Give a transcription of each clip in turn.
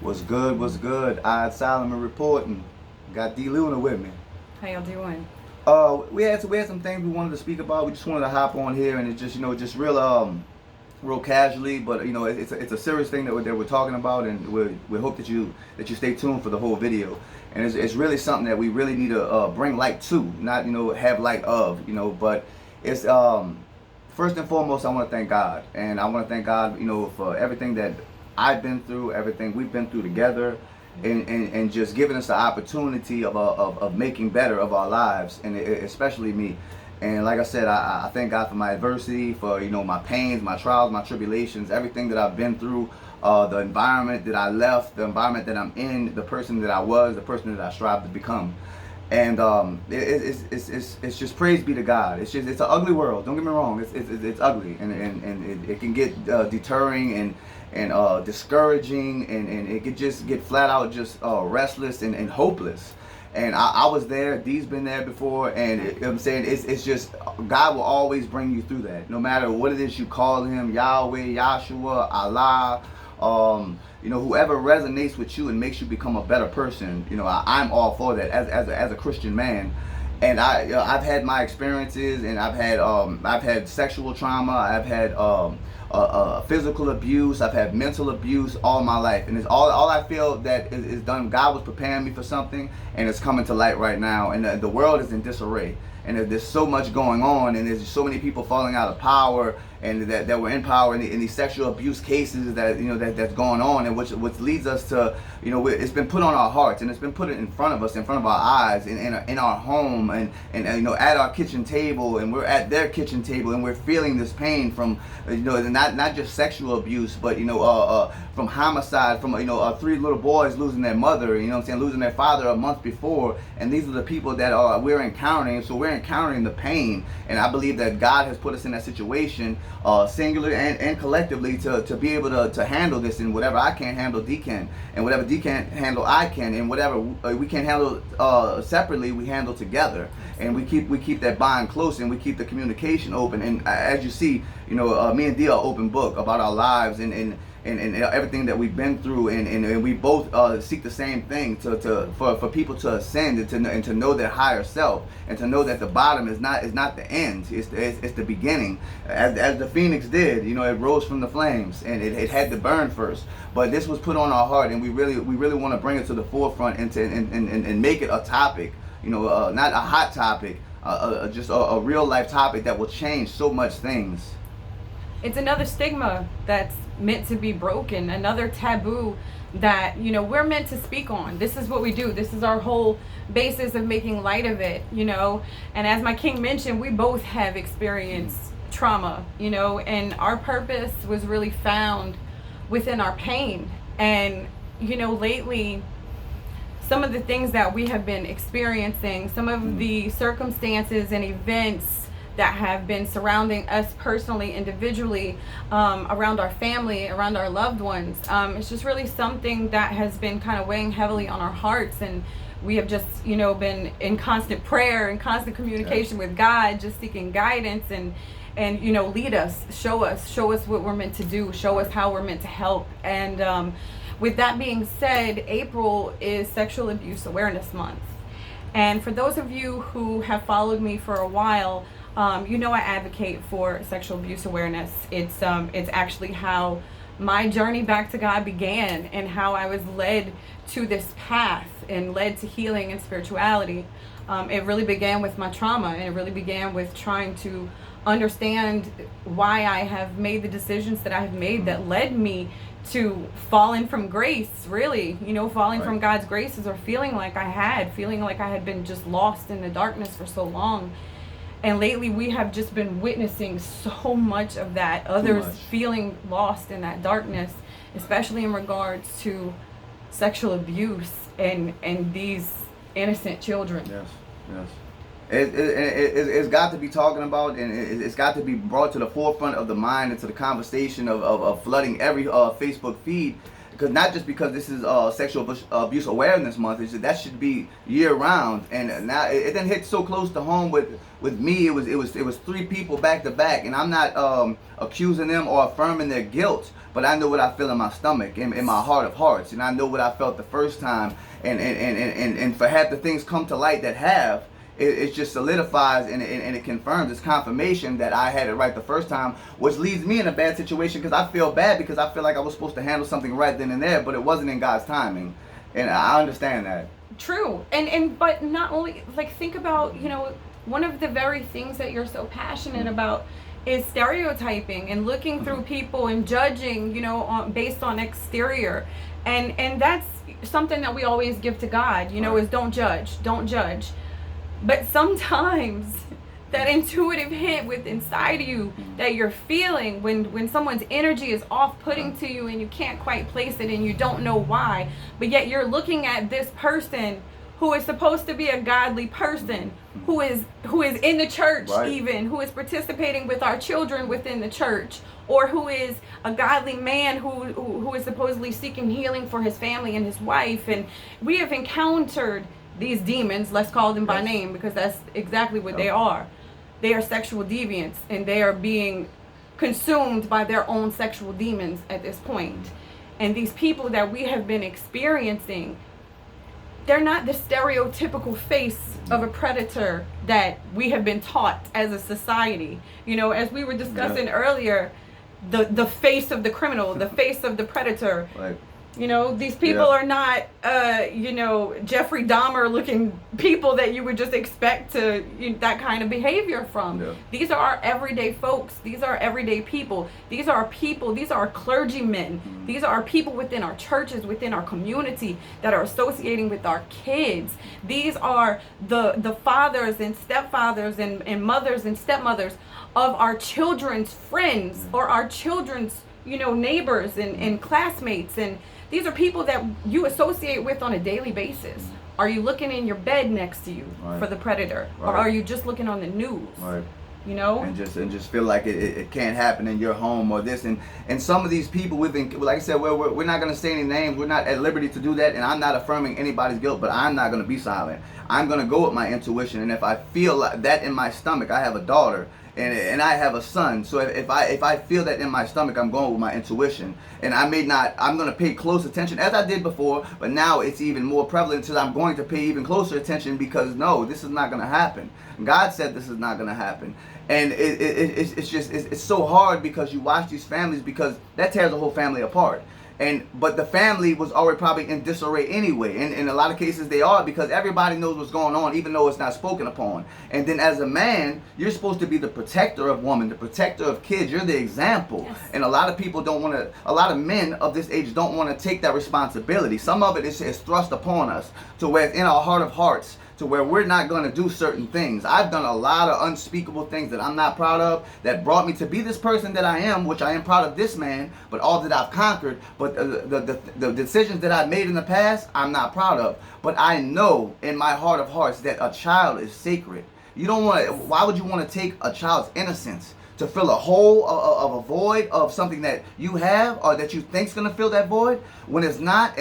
What's good? What's good? Solomon reporting. Got D. Luna with me. How y'all doing? We had some things we wanted to speak about. We just wanted to hop on here and it's just just real casually, but it's a serious thing that we're talking about, and we hope that you stay tuned for the whole video. And it's really something that we really need to bring light to, not have light of, but it's first and foremost I want to thank God, and I want to thank God for everything that I've been through, everything we've been through together, and just giving us the opportunity of making better of our lives, and especially me. And like I said, I thank God for my adversity, for my pains, my trials, my tribulations, everything that I've been through, the environment that I left, the environment that I'm in, the person that I was, the person that I strive to become. And it's just praise be to God. It's an ugly world. Don't get me wrong. It's ugly, and it can get deterring and discouraging, and it could just get flat out just restless and hopeless. And I was there. D's been there before, and I'm saying it's just God will always bring you through that, no matter what it is you call Him, Yahweh, Yahshua, Allah. Whoever resonates with you and makes you become a better person, I'm all for that as a Christian man. And I've had my experiences, and I've had sexual trauma, I've had physical abuse, I've had mental abuse all my life, and it's all I feel that is done. God was preparing me for something, and it's coming to light right now. And the world is in disarray, and there's so much going on, and there's so many people falling out of power, and that were in power in these sexual abuse cases that that's going on, and which leads us to it's been put on our hearts, and it's been put in front of us, in front of our eyes, in our home, and at our kitchen table, and we're at their kitchen table, and we're feeling this pain from not just sexual abuse, but from homicide, from 3 little boys losing their mother, losing their father a month before, and these are the people that we're encountering. So we're encountering the pain, and I believe that God has put us in that situation, singular and collectively, to be able to handle this. And whatever I can't handle, D can, and whatever D can't handle, I can, and whatever we can't handle separately, we handle together. And we keep that bond close, and we keep the communication open. And as you see, me and D are open book about our lives and everything that we've been through, and we both seek the same thing, for people to ascend, and to know their higher self, and to know that the bottom is not the end, it's the beginning. As the phoenix did, it rose from the flames, and it had to burn first. But this was put on our heart, and we really want to bring it to the forefront, and make it a topic, not a hot topic, just a real life topic that will change so much things. It's another stigma that's meant to be broken, another taboo that we're meant to speak on. This is what we do. This is our whole basis of making light of it, and as my king mentioned, we both have experienced trauma, and our purpose was really found within our pain. And lately, some of the things that we have been experiencing, some of the circumstances and events that have been surrounding us personally, individually, around our family, around our loved ones. It's just really something that has been kind of weighing heavily on our hearts, and we have just, been in constant prayer and constant communication with God, just seeking guidance and lead us, show us what we're meant to do, show us how we're meant to help. And with that being said, April is Sexual Abuse Awareness Month. And for those of you who have followed me for a while, I advocate for sexual abuse awareness. It's actually how my journey back to God began, and how I was led to this path and led to healing and spirituality. It really began with my trauma, and it really began with trying to understand why I have made the decisions that I have made that led me to falling from grace, really, falling from God's graces, or feeling like I had been just lost in the darkness for so long. And lately we have just been witnessing so much of that, others feeling lost in that darkness, especially in regards to sexual abuse and these innocent children. Yes. It's got to be talking about, and it's got to be brought to the forefront of the mind and to the conversation of flooding every Facebook feed. because not just because this is sexual abuse awareness month, is that should be year round. And now it didn't hit so close to home with me. It was 3 people back to back, and I'm not accusing them or affirming their guilt, but I know what I feel in my stomach, in my heart of hearts, and I know what I felt the first time, and for half the things come to light that have. It just solidifies and it confirms, it's confirmation that I had it right the first time, which leaves me in a bad situation because I feel bad because I feel like I was supposed to handle something right then and there, but it wasn't in God's timing, and I understand that. True, and but not only, like, think about, you know, one of the very things that you're so passionate about is stereotyping and looking through people and judging, you know, based on exterior, and that's something that we always give to God, you know, is don't judge. But sometimes that intuitive hit with inside of you that you're feeling when someone's energy is off-putting to you and you can't quite place it and you don't know why, but yet you're looking at this person who is supposed to be a godly person, who is in the church, even who is participating with our children within the church, or who is a godly man who is supposedly seeking healing for his family and his wife. And we have encountered these demons, let's call them by name, because that's exactly what they are. They are sexual deviants, and they are being consumed by their own sexual demons at this point. And these people that we have been experiencing, they're not the stereotypical face of a predator that we have been taught as a society. You know, as we were discussing earlier, the face of the criminal, the face of the predator. Right. You know, these people are not, you know, Jeffrey Dahmer looking people that you would just expect to, that kind of behavior from. Yeah. These are our everyday folks. These are everyday people. These are people. These are clergymen. Mm-hmm. These are people within our churches, within our community that are associating with our kids. These are the fathers and stepfathers and mothers and stepmothers of our children's friends or our children's, you know, neighbors and classmates. And these are people that you associate with on a daily basis. Are you looking in your bed next to you for the predator? Or are you just looking on the news? Right. You know? And just feel like it can't happen in your home or this. And some of these people, we've been, like I said, we're not going to say any names. We're not at liberty to do that. And I'm not affirming anybody's guilt, but I'm not going to be silent. I'm going to go with my intuition. And if I feel like that in my stomach, I have a daughter. And I have a son, so if I feel that in my stomach, I'm going with my intuition, and I'm going to pay close attention as I did before, but now it's even more prevalent, so I'm going to pay even closer attention because no, this is not going to happen. God said this is not going to happen, and it's so hard because you watch these families, because that tears the whole family apart. But the family was already probably in disarray anyway. And in a lot of cases they are, because everybody knows what's going on, even though it's not spoken upon. And then as a man, you're supposed to be the protector of women, the protector of kids. You're the example. Yes. And a lot of people a lot of men of this age don't want to take that responsibility. Some of it is thrust upon us to where it's in our heart of hearts, to where we're not going to do certain things. I've done a lot of unspeakable things that I'm not proud of, that brought me to be this person that I am, which I am proud of this man, but all that I've conquered. But the decisions that I made in the past, I'm not proud of. But I know in my heart of hearts that a child is sacred. You don't want to, why would you want to take a child's innocence to fill a hole of a void of something that you have or that you think's going to fill that void when it's not?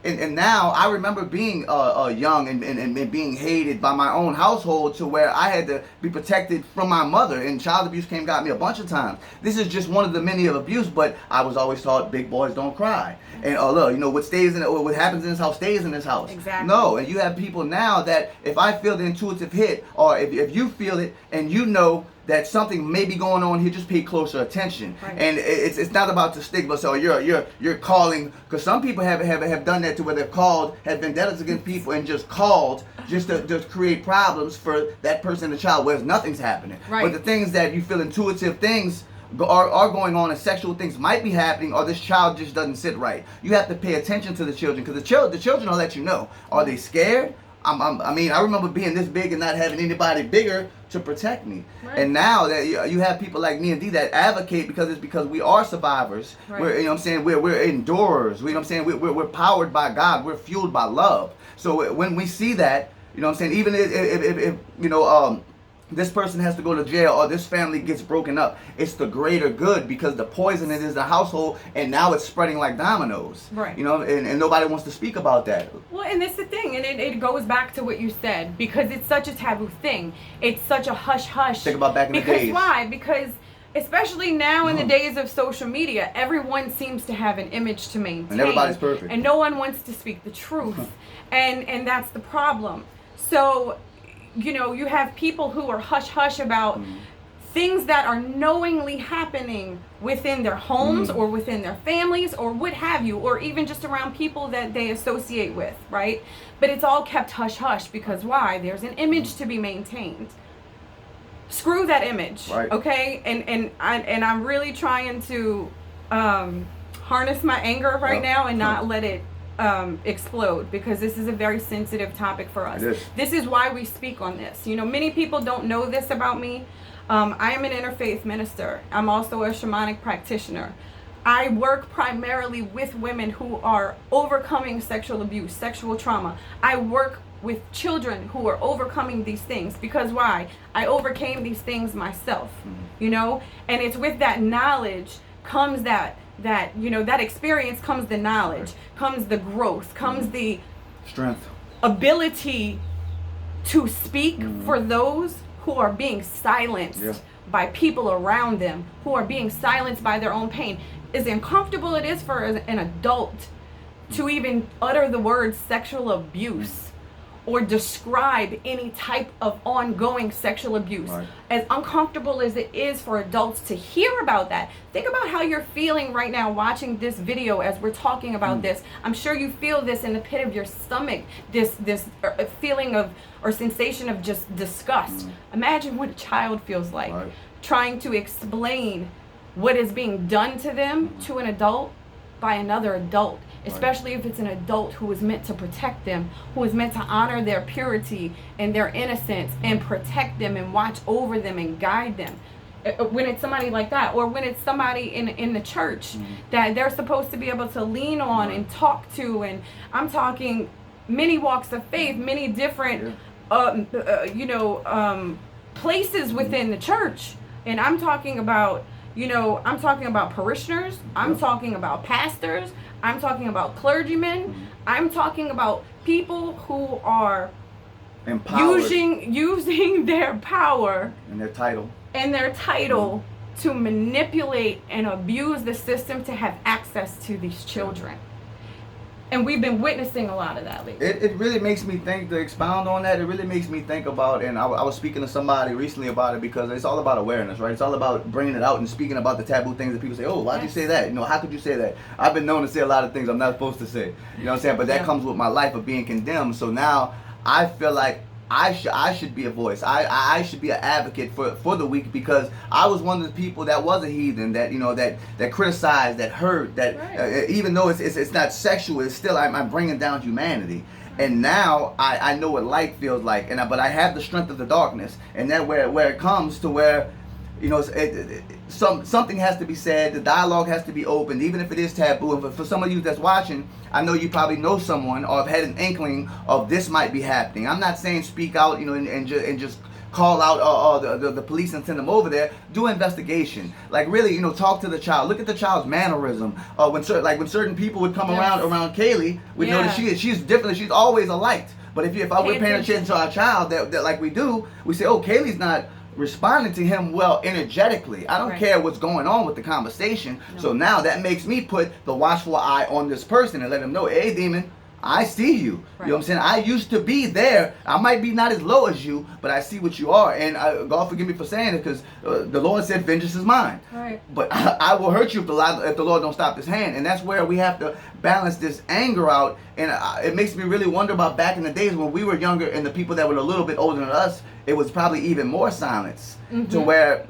And now I remember being young and being hated by my own household, to where I had to be protected from my mother, and child abuse got me a bunch of times. This is just one of the many of abuse, but I was always taught big boys don't cry. And look, you know, what happens in this house stays in this house. Exactly. No, and you have people now that if I feel the intuitive hit, or if you feel it and you know that something may be going on here, just pay closer attention. Right. And it's not about the stigma. So you're calling, because some people have done that, to where they've called, have vendettas against people and just called just to create problems for that person and the child, whereas nothing's happening. Right. But the things that you feel intuitive things are going on, and sexual things might be happening, or this child just doesn't sit right. You have to pay attention to the children, because the children will let you know. Are they scared? I mean, I remember being this big and not having anybody bigger to protect me. Right. And now that you have people like me and Dee that advocate, because we are survivors. Right. We're, you know what I'm saying, we're endurers. You know what I'm saying, we're powered by God. We're fueled by love. So when we see that, you know what I'm saying, even if you know, this person has to go to jail or this family gets broken up. It's the greater good because the poison is in the household and now it's spreading like dominoes. Right. You know, and nobody wants to speak about that. Well, and that's the thing, and it goes back to what you said, because it's such a taboo thing. It's such a hush-hush. Think about back in the days. Because why? Because especially now in the days of social media, everyone seems to have an image to maintain. And everybody's perfect. And no one wants to speak the truth. and that's the problem. So, you know, you have people who are hush-hush about things that are knowingly happening within their homes or within their families or what have you, or even just around people that they associate with, right? But it's all kept hush-hush because why? There's an image to be maintained. Screw that image, right. Okay? And I'm really trying to harness my anger right now and not let it explode, because this is a very sensitive topic for us. This is why we speak on this. You know, many people don't know this about me. I am an interfaith minister. I'm also a shamanic practitioner. I work primarily with women who are overcoming sexual abuse, sexual trauma. I work with children who are overcoming these things, because why? I overcame these things myself, you know, and it's with that knowledge comes that you know, that experience comes the knowledge, comes the growth, comes the strength, ability to speak for those who are being silenced by people around them, who are being silenced by their own pain. As uncomfortable it is for an adult to even utter the word sexual abuse or describe any type of ongoing sexual abuse. Right. As uncomfortable as it is for adults to hear about that, think about how you're feeling right now watching this video as we're talking about this. I'm sure you feel this in the pit of your stomach, this feeling of or sensation of just disgust. Imagine what a child feels like trying to explain what is being done to them to an adult by another adult. Especially if it's an adult who is meant to protect them, who is meant to honor their purity and their innocence and protect them and watch over them and guide them. When it's somebody like that, or when it's somebody in the church that they're supposed to be able to lean on and talk to, and I'm talking many walks of faith, many different places within the church, and I'm talking about parishioners, I'm talking about pastors, I'm talking about clergymen. I'm talking about people who are empowered, using their power and their title to manipulate and abuse the system to have access to these children. And we've been witnessing a lot of that lately. It really makes me think, to expound on that, it really makes me think about, and I was speaking to somebody recently about it, because it's all about awareness, right? It's all about bringing it out and speaking about the taboo things that people say, oh, why'd you say that? You know, how could you say that? I've been known to say a lot of things I'm not supposed to say. You know what I'm saying? But that comes with my life of being condemned. So now I feel like I should be a voice. I should be an advocate for the weak, because I was one of the people that was a heathen, that, you know, that criticized, that hurt, that even though it's not sexual, it's still I'm bringing down humanity. And now I know what light feels like, but I have the strength of the darkness, and that where it comes to where, you know, something has to be said. The dialogue has to be opened, even if it is taboo. And for some of you that's watching, I know you probably know someone or have had an inkling of this might be happening. I'm not saying speak out, you know, and just call out the police and send them over there. Do investigation. Like, really, you know, talk to the child. Look at the child's mannerism. When certain people would come around Kaylee, we know that she's different. She's always a light. But if we're paying attention to our child, that like we do, we say, oh, Kaylee's not responding to him well energetically. I don't care what's going on with the conversation. So now that makes me put the watchful eye on this person and let him know, hey, demon, I see you. You know what I'm saying? I used to be there. I might be not as low as you, but I see what you are. And God forgive me for saying it, because the Lord said, vengeance is mine. But I will hurt you if the Lord don't stop his hand. And that's where we have to balance this anger out. And it makes me really wonder about back in the days when we were younger, and the people that were a little bit older than us, it was probably even more silence. To where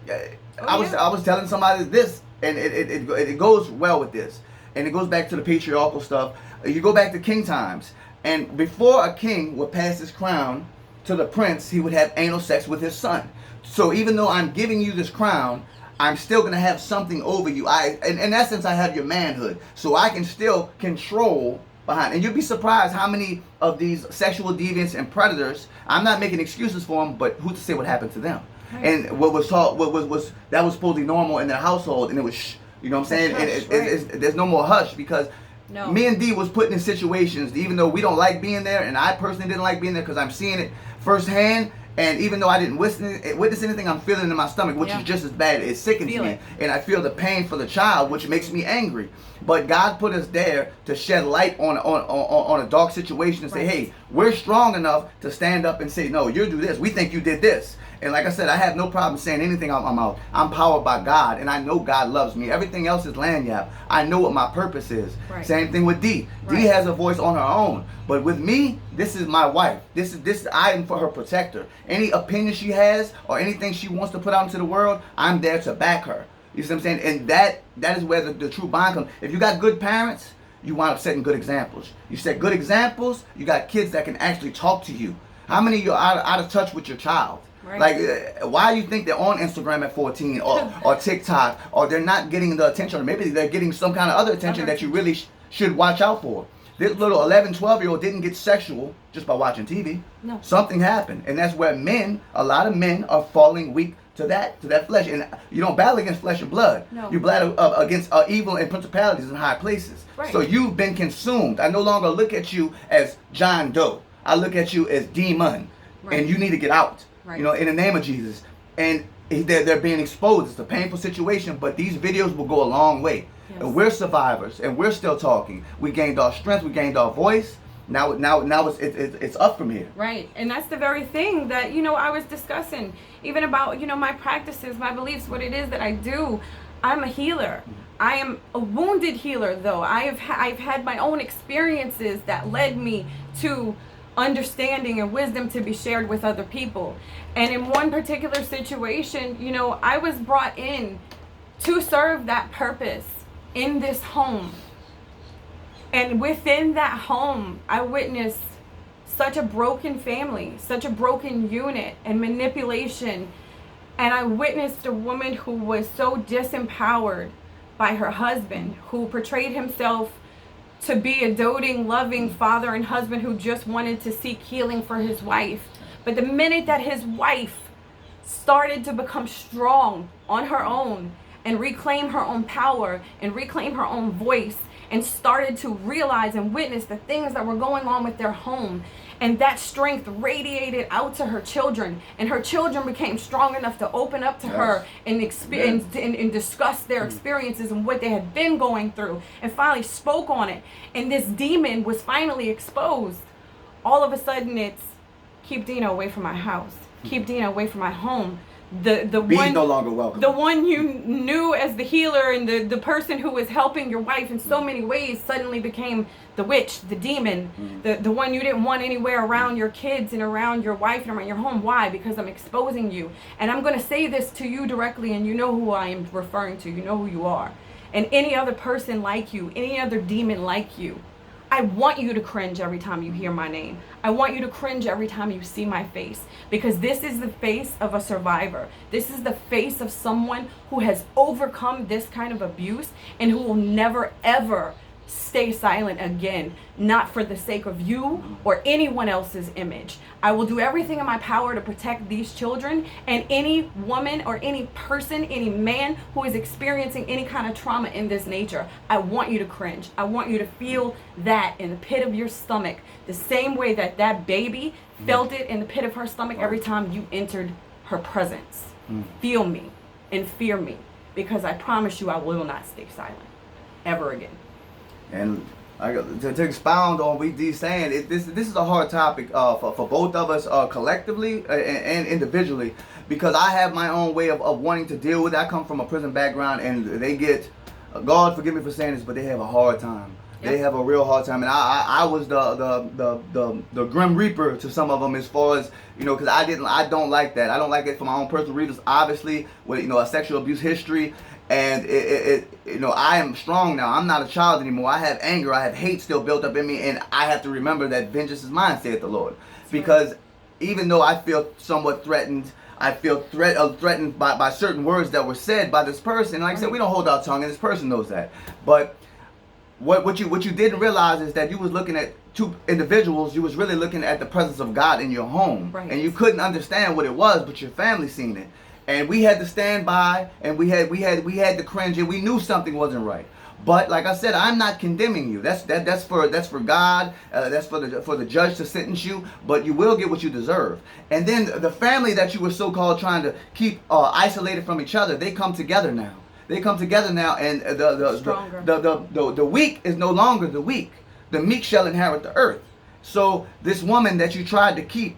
I was telling somebody this, and it goes well with this. And it goes back to the patriarchal stuff. You go back to king times, and before a king would pass his crown to the prince, he would have anal sex with his son. So even though I'm giving you this crown, I'm still going to have something over you. In essence, I have your manhood. So I can still control behind. And you'd be surprised how many of these sexual deviants and predators, I'm not making excuses for them, but who's to say what happened to them? Right. And what was taught, what was that was supposedly normal in their household, and it was you know what I'm saying? And there's no more hush, because me and D was put in situations, even though we don't like being there, and I personally didn't like being there because I'm seeing it firsthand. And even though I didn't witness anything, I'm feeling it in my stomach, which is just as bad. It sickens me. And I feel the pain for the child, which makes me angry. But God put us there to shed light on a dark situation and say, hey, we're strong enough to stand up and say, no, you do this. We think you did this. And like I said, I have no problem saying anything out my mouth. I'm powered by God, and I know God loves me. Everything else is lanyard. I know what my purpose is. Right. Same thing with D. D has a voice on her own. But with me, this is my wife. This I am for her protector. Any opinion she has or anything she wants to put out into the world, I'm there to back her. You see what I'm saying? And that is where the true bond comes. If you got good parents, you wind up setting good examples. You set good examples, you got kids that can actually talk to you. How many of you are out of touch with your child? Right. Like, why do you think they're on Instagram at 14 or TikTok, or they're not getting the attention, or maybe they're getting some kind of other attention that you really should watch out for? This little 11, 12-year-old didn't get sexual just by watching TV. No. Something happened. And that's where a lot of men are falling weak to that flesh. And you don't battle against flesh and blood. No. You battle against evil and principalities in high places. Right. So you've been consumed. I no longer look at you as John Doe. I look at you as demon. Right. And you need to get out. Right. You know, in the name of Jesus. And they're being exposed. It's a painful situation, but these videos will go a long way. Yes. And we're survivors, and we're still talking. We gained our strength, we gained our voice. Now it's up from here. Right, and that's the very thing that I was discussing, even about my practices, my beliefs, what it is that I do. I'm a healer. I am a wounded healer, though. I've had my own experiences that led me to understanding and wisdom to be shared with other people. And in one particular situation, I was brought in to serve that purpose in this home. And within that home, I witnessed such a broken family, such a broken unit and manipulation. And I witnessed a woman who was so disempowered by her husband, who portrayed himself to be a doting, loving father and husband who just wanted to seek healing for his wife. But the minute that his wife started to become strong on her own and reclaim her own power and reclaim her own voice and started to realize and witness the things that were going on with their home, and that strength radiated out to her children, and her children became strong enough to open up to her and experience and discuss their experiences and what they had been going through, and finally spoke on it, and this demon was finally exposed. All of a sudden it's, keep Dina away from my house, keep Dina away from my home. The one no longer welcome. The one you knew as the healer and the person who was helping your wife in so many ways suddenly became the witch, the demon, the one you didn't want anywhere around your kids and around your wife and around your home. Why? Because I'm exposing you. And I'm going to say this to you directly, and you know who I am referring to. You know who you are. And any other person like you, any other demon like you, I want you to cringe every time you hear my name. I want you to cringe every time you see my face, because this is the face of a survivor. This is the face of someone who has overcome this kind of abuse and who will never, ever stay silent again, not for the sake of you or anyone else's image. I will do everything in my power to protect these children and any woman or any person, any man who is experiencing any kind of trauma in this nature. I want you to cringe. I want you to feel that in the pit of your stomach, the same way that that baby felt it in the pit of her stomach every time you entered her presence. Feel me and fear me, because I promise you I will not stay silent ever again. And to expound on what D's saying, this is a hard topic for both of us collectively and individually, because I have my own way of wanting to deal with it. I come from a prison background, and they get, God forgive me for saying this, but they have a hard time. Yep. They have a real hard time, and I was the grim reaper to some of them, as far as, because I don't like that. I don't like it for my own personal reasons, obviously, with a sexual abuse history. And I am strong now. I'm not a child anymore. I have anger. I have hate still built up in me, and I have to remember that vengeance is mine, saith the Lord. Because even though I feel somewhat threatened, I feel threatened by certain words that were said by this person. Like I said, we don't hold our tongue, and this person knows that. But what you didn't realize is that you was looking at two individuals. You was really looking at the presence of God in your home, Right. and you couldn't understand what it was, but your family seen it, and we had to stand by, and we had to cringe, and we knew something wasn't right. But like I said, I'm not condemning you. That's for God. That's for the judge to sentence you. But you will get what you deserve. And then the family that you were so-called trying to keep isolated from each other, they come together now. They come together now, and the weak is no longer the weak. The meek shall inherit the earth. So this woman that you tried to keep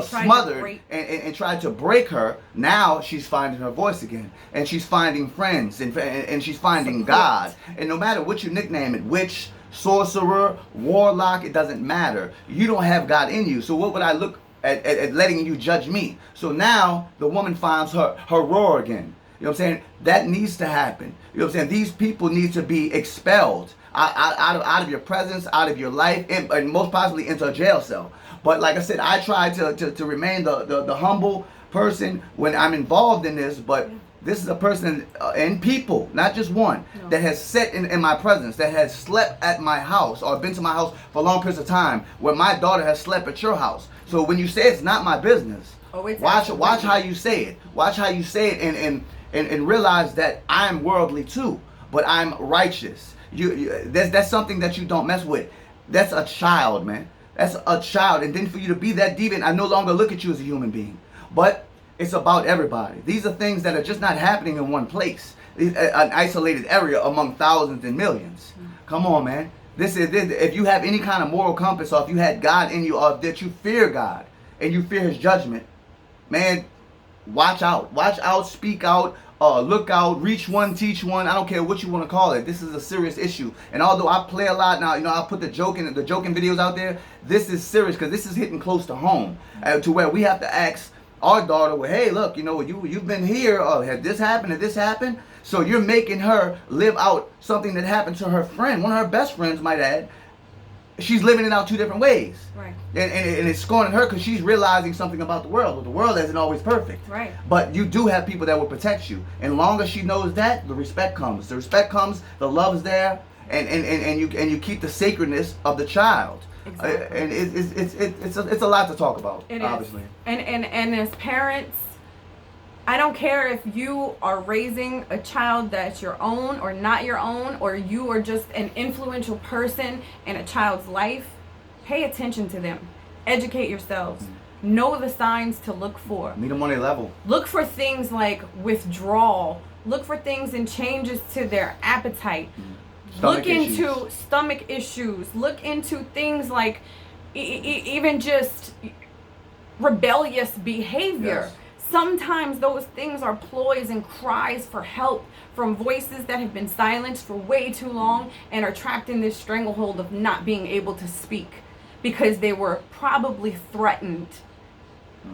smothered and tried to break her, now she's finding her voice again, and she's finding friends, and she's finding God. And no matter what you nickname it, witch, sorcerer, warlock, it doesn't matter. You don't have God in you. So what would I look at letting you judge me? So now the woman finds her roar again. You know what I'm saying? That needs to happen. You know what I'm saying? These people need to be expelled out of your presence, out of your life, and most possibly into a jail cell. But like I said, I try to remain the humble person when I'm involved in this. But this is a person and people, not just one, that has sat in my presence, that has slept at my house or been to my house for long periods of time, where my daughter has slept at your house. So when you say it's not my business, watch how you say it. Watch how you say it, and realize that I'm worldly too, but I'm righteous. That's something that you don't mess with. That's a child, man. That's a child. And then for you to be that deviant, I no longer look at you as a human being. But it's about everybody. These are things that are just not happening in one place. An isolated area among thousands and millions. Come on, man. This if you have any kind of moral compass, or if you had God in you, or that you fear God and you fear his judgment, man, watch out. Watch out, speak out, look out, reach one, teach one. I don't care what you want to call it. This is a serious issue. And although I play a lot now, I put the joking videos out there. This is serious because this is hitting close to home, to where we have to ask our daughter, well, hey, look, you've been here. Had this happened? Had this happened? So you're making her live out something that happened to her friend, one of her best friends, might add. She's living it out two different ways. Right. And it's scorning her because she's realizing something about the world. Well, the world isn't always perfect. Right. But you do have people that will protect you. And long as she knows that, the respect comes. The respect comes, the love is there, and you keep the sacredness of the child. Exactly. And it's a lot to talk about, obviously. And as parents, I don't care if you are raising a child that's your own or not your own, or you are just an influential person in a child's life. Pay attention to them. Educate yourselves. Know the signs to look for. Meet them on their level. Look for things like withdrawal. Look for things and changes to their appetite. Look into stomach issues. Look into things like even just rebellious behavior. Yes. Sometimes those things are ploys and cries for help from voices that have been silenced for way too long and are trapped in this stranglehold of not being able to speak because they were probably threatened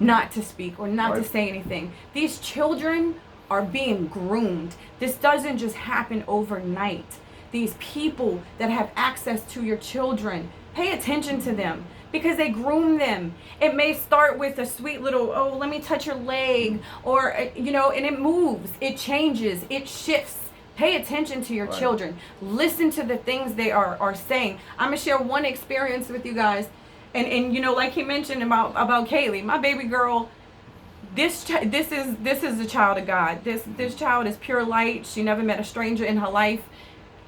not to speak or not to say anything. These children are being groomed. This doesn't just happen overnight. These people that have access to your children, pay attention to them, because they groom them. It may start with a sweet little, oh, let me touch your leg, or, and it moves, it changes, it shifts. Pay attention to your children. Listen to the things they are saying. I'm gonna share one experience with you guys, and like he mentioned about Kaylee, my baby girl. This is a child of God. This child is pure light. She never met a stranger in her life.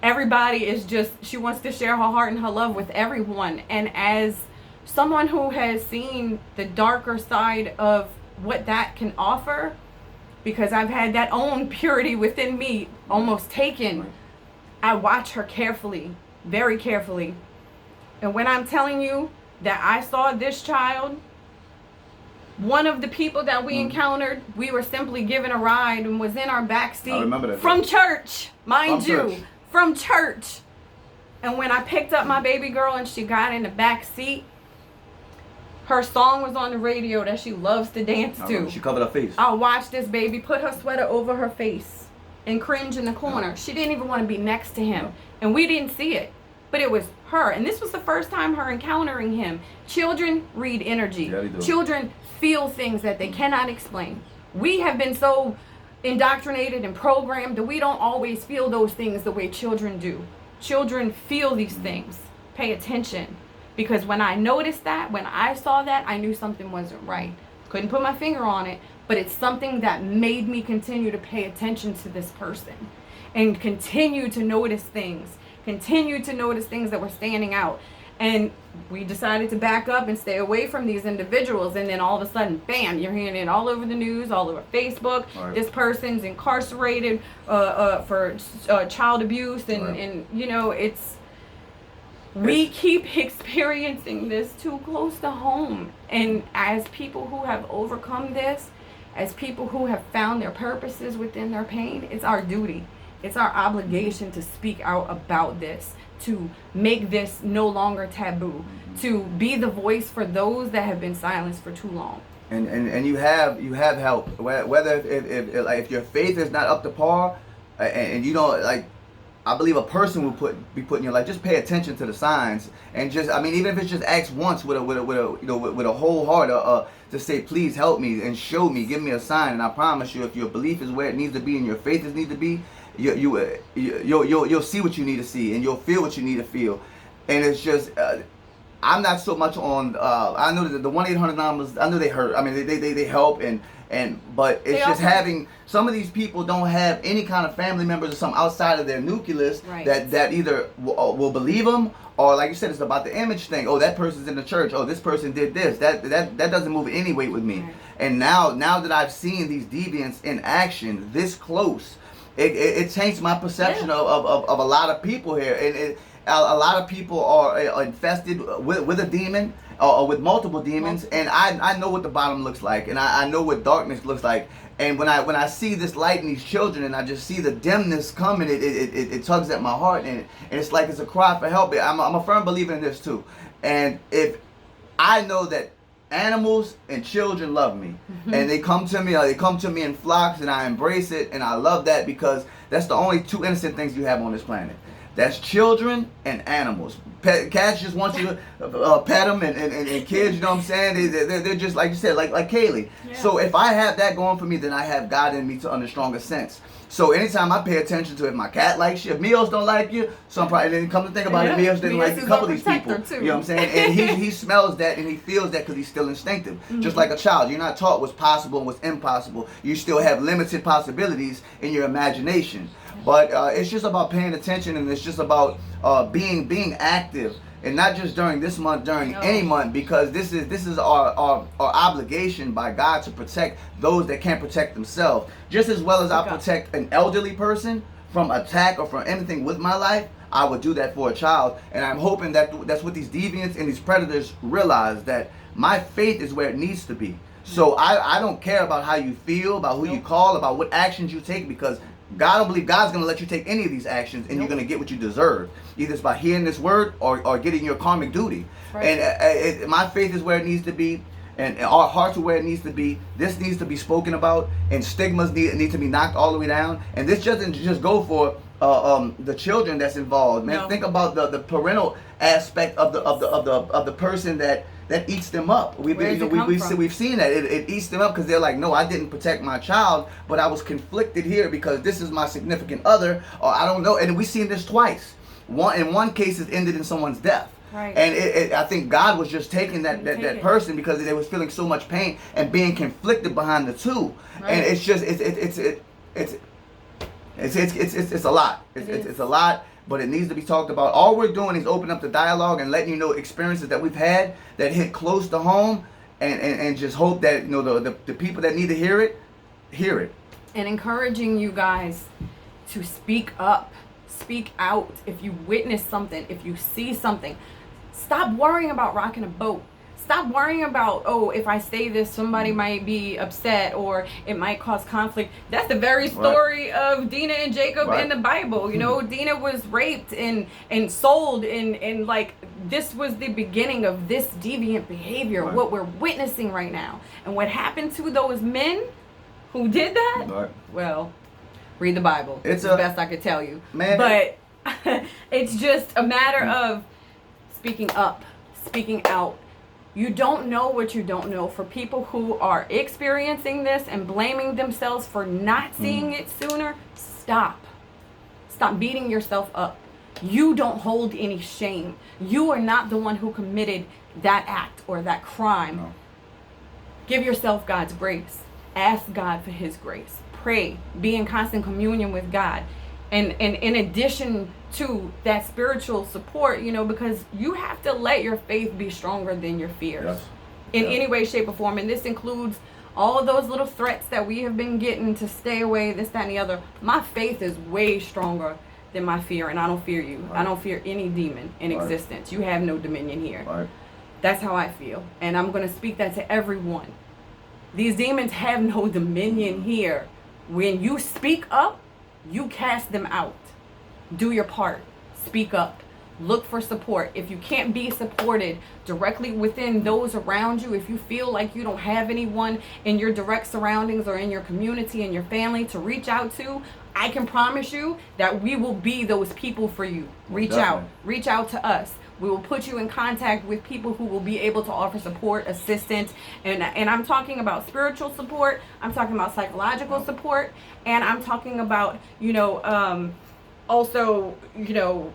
Everybody is she wants to share her heart and her love with everyone. And as someone who has seen the darker side of what that can offer, because I've had that own purity within me almost taken, I watch her carefully, very carefully. And when I'm telling you that I saw this child, one of the people that we encountered, we were simply given a ride and was in our back seat from church, mind you, from church. And when I picked up my baby girl and she got in the back seat, her song was on the radio that she loves to dance to. She covered her face. I watched this baby put her sweater over her face and cringe in the corner. She didn't even want to be next to him. And we didn't see it. But it was her. And this was the first time her encountering him. Children read energy. Yeah, they do. Children feel things that they cannot explain. We have been so indoctrinated and programmed that we don't always feel those things the way children do. children feel these things. Pay attention. Because when I noticed that, when I saw that, I knew something wasn't right. Couldn't put my finger on it, but it's something that made me continue to pay attention to this person and continue to notice things that were standing out. And we decided to back up and stay away from these individuals. And then all of a sudden, bam, you're hearing it all over the news, all over Facebook. Right. This person's incarcerated for child abuse. And, Right. and you know, we keep experiencing this too close to home. And as people who have overcome this, as people who have found their purposes within their pain, it's our duty. It's our obligation to speak out about this, to make this no longer taboo, to be the voice for those that have been silenced for too long. And you have help, whether if your faith is not up to par, and you don't like. I believe a person will be put in your life. Just pay attention to the signs, and just, I mean, even if it's just ask once with a whole heart, to say, please help me and show me, give me a sign. And I promise you, if your belief is where it needs to be and your faith is need to be, you'll see what you need to see, and you'll feel what you need to feel. And it's just, I'm not so much on. I know that the 1-800 numbers, I know they hurt. I mean, they help, but it's just having, some of these people don't have any kind of family members or something outside of their nucleus, right, that either will believe them, or like you said, it's about the image thing. Oh, that person's in the church. Oh, this person did this. That doesn't move any weight with me. Right. And now that I've seen these deviants in action this close, it changed my perception of a lot of people here, and a lot of people are infested with a demon or with multiple demons, and I know what the bottom looks like, and I know what darkness looks like. And when I see this light in these children, and I just see the dimness coming, it tugs at my heart, and it's like it's a cry for help. I'm a firm believer in this too, and if I know that animals and children love me, and they come to me in flocks, and I embrace it, and I love that, because that's the only two innocent things you have on this planet. That's children and animals. Cats just want you to pet them, and kids, you know what I'm saying? They're just, like you said, like Kaylee. Yeah. So if I have that going for me, then I have God in me to under stronger sense. So anytime I pay attention to if my cat likes you, if Mios don't like you, some probably didn't come to think about it. Mios didn't like a couple of these people. Too. You know what I'm saying? And he smells that and he feels that because he's still instinctive. Just like a child, you're not taught what's possible and what's impossible. You still have limited possibilities in your imagination. But it's just about paying attention, and it's just about being active, and not just during this month, during any month, because this is our obligation by God to protect those that can't protect themselves. Just as well as I protect an elderly person from attack or from anything with my life, I would do that for a child. And I'm hoping that that's what these deviants and these predators realize, that my faith is where it needs to be. So I don't care about how you feel, about who you call, about what actions you take, because God, I don't believe God's going to let you take any of these actions, and you're going to get what you deserve. Either it's by hearing this word or getting your karmic duty. Right. And my faith is where it needs to be, and our hearts are where it needs to be. This needs to be spoken about, and stigmas need to be knocked all the way down. And this doesn't just go for the children that's involved. Man, think about the parental aspect of the person that eats them up. We've seen that it eats them up, because they're like, no, I didn't protect my child, but I was conflicted here because this is my significant other, or I don't know. And we've seen this twice. In one case, it ended in someone's death. Right. And I think God was just taking that person, because they was feeling so much pain and being conflicted behind the two. Right. And it's just it's a lot. It's a lot. But it needs to be talked about. All we're doing is opening up the dialogue and letting you know experiences that we've had that hit close to home, and just hope that, you know, the people that need to hear it. And encouraging you guys to speak up, speak out. If you witness something, if you see something, stop worrying about rocking a boat. Stop worrying about, if I say this, somebody might be upset, or it might cause conflict. That's the very story of Dinah and Jacob in the Bible. You know, Dinah was raped and sold, and like, this was the beginning of this deviant behavior, what we're witnessing right now. And what happened to those men who did that? Well, read the Bible. It's the best I could tell you. Man. But it's just a matter of speaking up, speaking out. You don't know what you don't know. For people who are experiencing this and blaming themselves for not seeing it sooner, stop. Stop beating yourself up. You don't hold any shame. You are not the one who committed that act or that crime. No. Give yourself God's grace. Ask God for his grace. Pray. Be in constant communion with God. And in addition to that spiritual support, you know, because you have to let your faith be stronger than your fears. Yes. In any way, shape, or form. And this includes all of those little threats that we have been getting to stay away, this, that, and the other. My faith is way stronger than my fear, and I don't fear you. Right. I don't fear any demon in existence. You have no dominion here. Right. That's how I feel. And I'm going to speak that to everyone. These demons have no dominion here. When you speak up, you cast them out. Do your part. Speak up. Look for support. If you can't be supported directly within those around you, if you feel like you don't have anyone in your direct surroundings or in your community and your family to reach out to, I can promise you that we will be those people for you. Reach out. Reach out to us. We will put you in contact with people who will be able to offer support, assistance, and I'm talking about spiritual support. I'm talking about psychological support, and I'm talking about, you know, also, you know,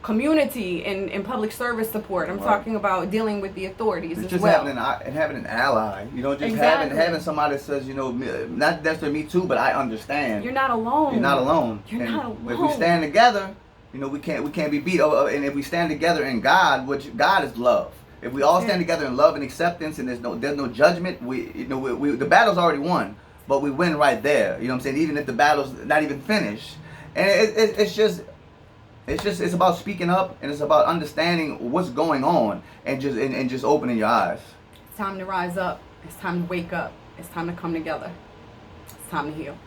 community and public service support. I'm talking about dealing with the authorities it's as just well. having an ally, you know, just Exactly. having somebody that says, you know, not necessarily me too, but I understand. You're not alone. You're not alone. You're and not alone. If we stand together, you know, we can't be beat. And if we stand together in God, which God is love. If we all stand together in love and acceptance, and there's no judgment, we the battle's already won, but we win right there. You know what I'm saying? Even if the battle's not even finished, and it's about speaking up, and it's about understanding what's going on, and just opening your eyes. It's time to rise up. It's time to wake up. It's time to come together. It's time to heal.